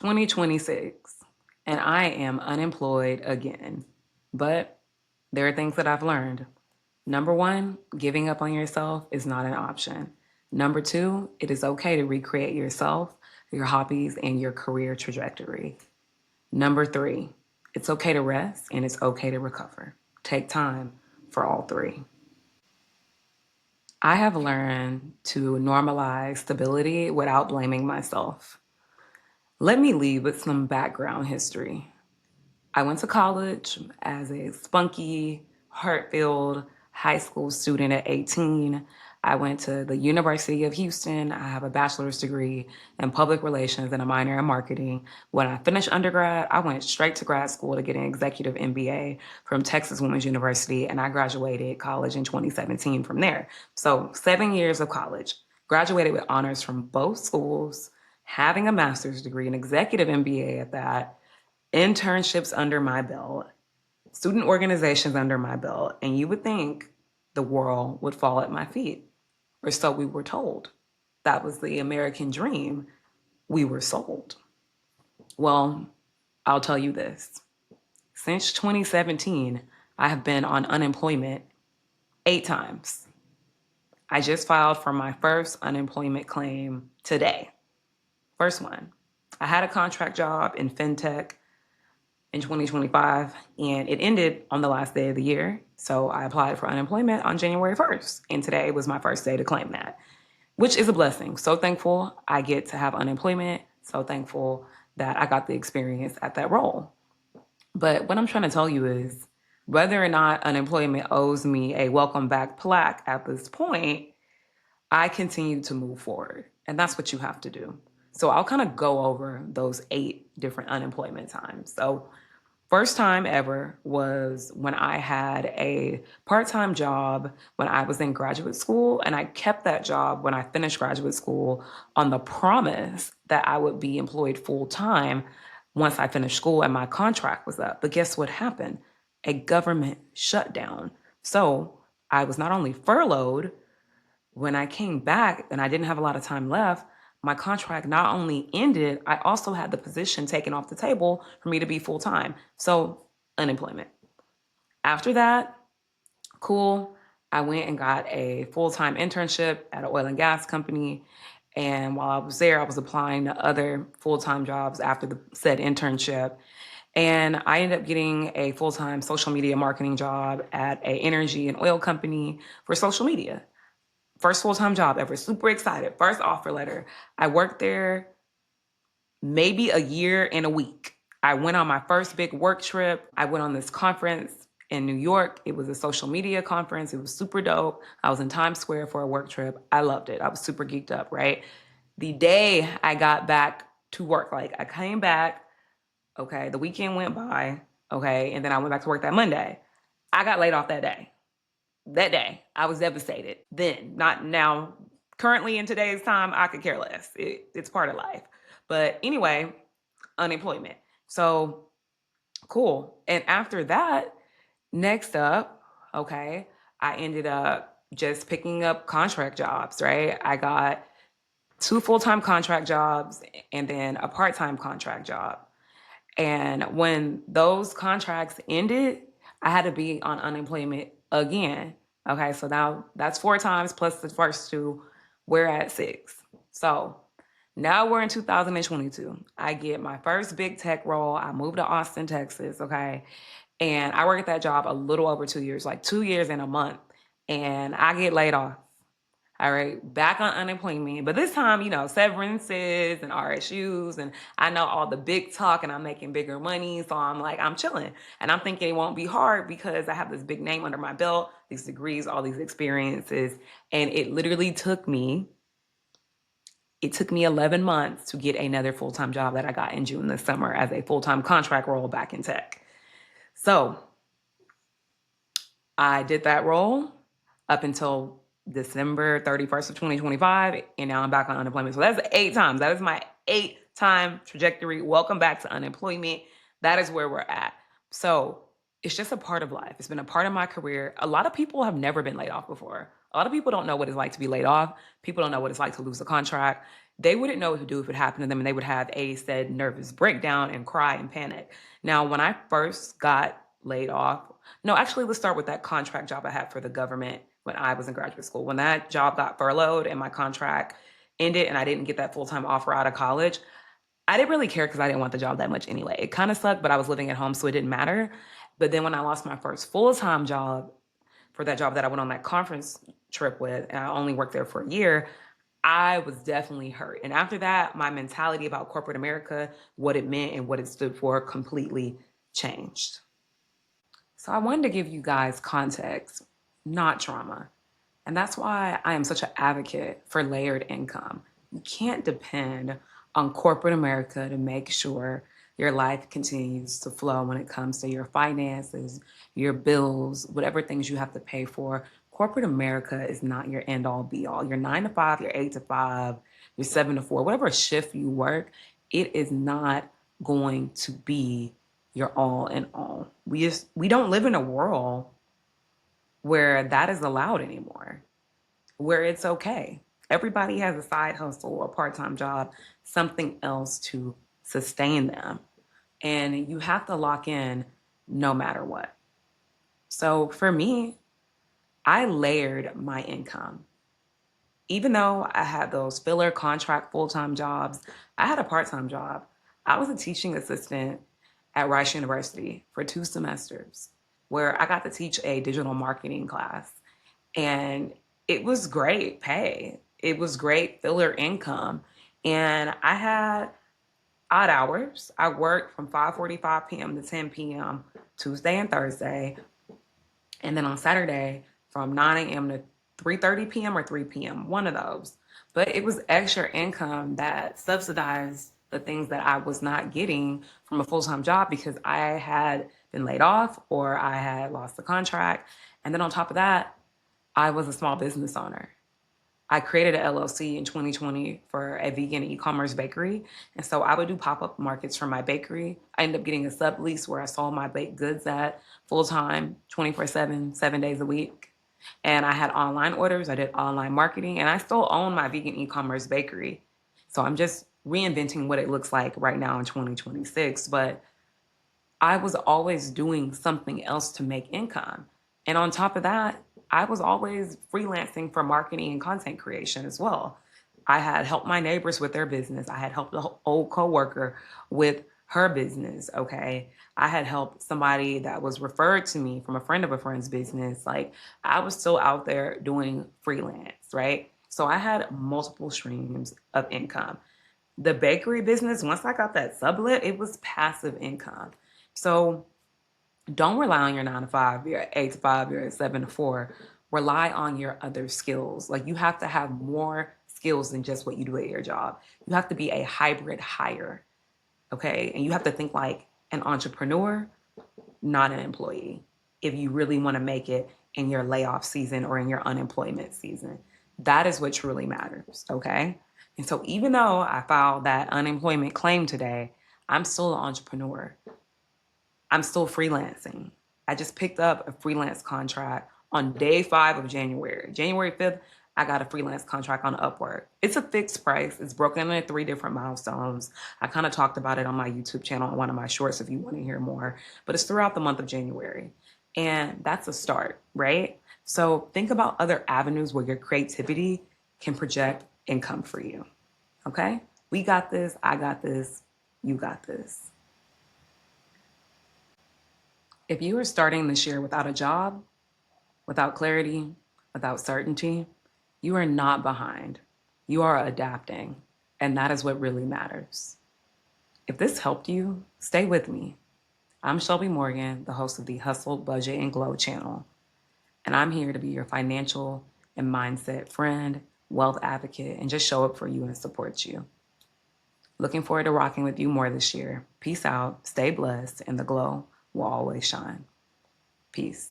2026, and I am unemployed again. But there are things that I've learned. Number one, giving up on yourself is not an option. Number two, it is okay to recreate yourself, your hobbies, and your career trajectory. Number three, it's okay to rest and it's okay to recover. Take time for all three. I have learned to normalize stability without blaming myself. Let me lead with some background history. I went to college as a spunky, heart-filled high school student at 18. I went to the University of Houston. I have a bachelor's degree in public relations and a minor in marketing. When I finished undergrad, I went straight to grad school to get an executive MBA from Texas Women's University, and I graduated college in 2017 from there. So 7 years of college, graduated with honors from both schools, having a master's degree, an executive MBA at that, internships under my belt, student organizations under my belt, and you would think the world would fall at my feet. Or so we were told. That was the American dream. We were sold. Well, I'll tell you this. Since 2017, I have been on unemployment 8 times. I just filed for my first unemployment claim today. First one. I had a contract job in fintech in 2025 and it ended on the last day of the year. So I applied for unemployment on January 1st. And today was my first day to claim that, which is a blessing. So thankful I get to have unemployment. So thankful that I got the experience at that role. But what I'm trying to tell you is whether or not unemployment owes me a welcome back plaque at this point, I continue to move forward. And that's what you have to do. So I'll kind of go over those 8 different unemployment times. So first time ever was when I had a part-time job when I was in graduate school, and I kept that job when I finished graduate school on the promise that I would be employed full-time once I finished school and my contract was up. But guess what happened? A government shutdown. So I was not only furloughed, when I came back and I didn't have a lot of time left, my contract not only ended, I also had the position taken off the table for me to be full time. So, unemployment. After that, cool. I went and got a full time internship at an oil and gas company. And while I was there, I was applying to other full time jobs after the said internship. And I ended up getting a full time social media marketing job at a energy and oil company for social media. First full-time job ever. Super excited. First offer letter. I worked there maybe a year and a week. I went on my first big work trip. I went on this conference in New York. It was a social media conference. It was super dope. I was in Times Square for a work trip. I loved it. I was super geeked up, right? The day I got back to work, like I came back, okay, the weekend went by, okay, and then I went back to work that Monday. I got laid off that day. That day, I was devastated. Then, not now. Currently, in today's time, I could care less. It's part of life. But anyway, unemployment. So cool. And after that, next up, okay, I ended up just picking up contract jobs, right? I got 2 full-time contract jobs and then a part-time contract job. And when those contracts ended, I had to be on unemployment again. Okay, so now that's 4 times plus the first two, we're at 6. So now we're in 2022. I get my first big tech role. I moved to Austin, Texas, okay? And I work at that job a little over 2 years, like 2 years and a month. And I get laid off. All right, back on unemployment. But this time, severances and RSUs, and I know all the big talk and I'm making bigger money. So I'm like, I'm chilling. And I'm thinking it won't be hard because I have this big name under my belt, these degrees, all these experiences. And it took me 11 months to get another full-time job that I got in June this summer as a full-time contract role back in tech. So I did that role up until December 31st of 2025, and now I'm back on unemployment. So that's 8 times. That is my 8-time trajectory. Welcome back to unemployment. That is where we're at. So it's just a part of life. It's been a part of my career. A lot of people have never been laid off before. A lot of people don't know what it's like to be laid off. People don't know what it's like to lose a contract. they wouldn't know what to do if it happened to them, and they would have a said nervous breakdown and cry and panic. Now, when I first got laid off, no, actually, let's start with that contract job I had for the government when I was in graduate school. When that job got furloughed and my contract ended and I didn't get that full-time offer out of college, I didn't really care because I didn't want the job that much anyway. It kind of sucked, but I was living at home, so it didn't matter. But then when I lost my first full-time job for that job that I went on that conference trip with, and I only worked there for a year, I was definitely hurt. And after that, my mentality about corporate America, what it meant and what it stood for, completely changed. So I wanted to give you guys context, not trauma. And that's why I am such an advocate for layered income. You can't depend on corporate America to make sure your life continues to flow when it comes to your finances, your bills, whatever things you have to pay for. Corporate America is not your end all be all. Your 9 to 5, your 8 to 5, your 7 to 4, whatever shift you work, it is not going to be your all in all. We don't live in a world where that is allowed anymore, where it's okay. Everybody has a side hustle, a part-time job, something else to sustain them. And you have to lock in no matter what. So for me, I layered my income. Even though I had those filler contract full-time jobs, I had a part-time job. I was a teaching assistant at Rice University for 2 semesters where I got to teach a digital marketing class. And it was great pay. It was great filler income. And I had odd hours. I worked from 5:45 p.m. to 10 p.m. Tuesday and Thursday. And then on Saturday from 9 a.m. to 3:30 p.m. or 3 p.m., one of those. But it was extra income that subsidized the things that I was not getting from a full-time job because I had been laid off or I had lost the contract. And then on top of that, I was a small business owner. I created an LLC in 2020 for a vegan e-commerce bakery. And so I would do pop-up markets for my bakery. I ended up getting a sublease where I sold my baked goods at full-time, 24/7, 7 days a week. And I had online orders. I did online marketing, and I still own my vegan e-commerce bakery. So I'm just reinventing what it looks like right now in 2026. But I was always doing something else to make income. And on top of that, I was always freelancing for marketing and content creation as well. I had helped my neighbors with their business. I had helped an old coworker with her business. Okay. I had helped somebody that was referred to me from a friend of a friend's business. Like I was still out there doing freelance, right? So I had multiple streams of income. The bakery business, once I got that sublet, it was passive income. So don't rely on your 9 to 5, your 8 to 5, your 7 to 4. Rely on your other skills. Like you have to have more skills than just what you do at your job. You have to be a hybrid hire, okay? And you have to think like an entrepreneur, not an employee, if you really want to make it in your layoff season or in your unemployment season. That is what truly matters, okay? And so even though I filed that unemployment claim today, I'm still an entrepreneur. I'm still freelancing. I just picked up a freelance contract on day 5 of January. January 5th, I got a freelance contract on Upwork. It's a fixed price. It's broken into 3 different milestones. I kind of talked about it on my YouTube channel on one of my shorts if you want to hear more, but it's throughout the month of January. And that's a start, right? So think about other avenues where your creativity can project income for you. Okay? We got this. I got this. You got this. If you are starting this year without a job, without clarity, without certainty, you are not behind. You are adapting. And that is what really matters. If this helped you, stay with me. I'm Shelbie Morgan, the host of the Hustle, Budget, and Glow channel. And I'm here to be your financial and mindset friend, wealth advocate, and just show up for you and support you. Looking forward to rocking with you more this year. Peace out, stay blessed, and the glow will always shine. Peace.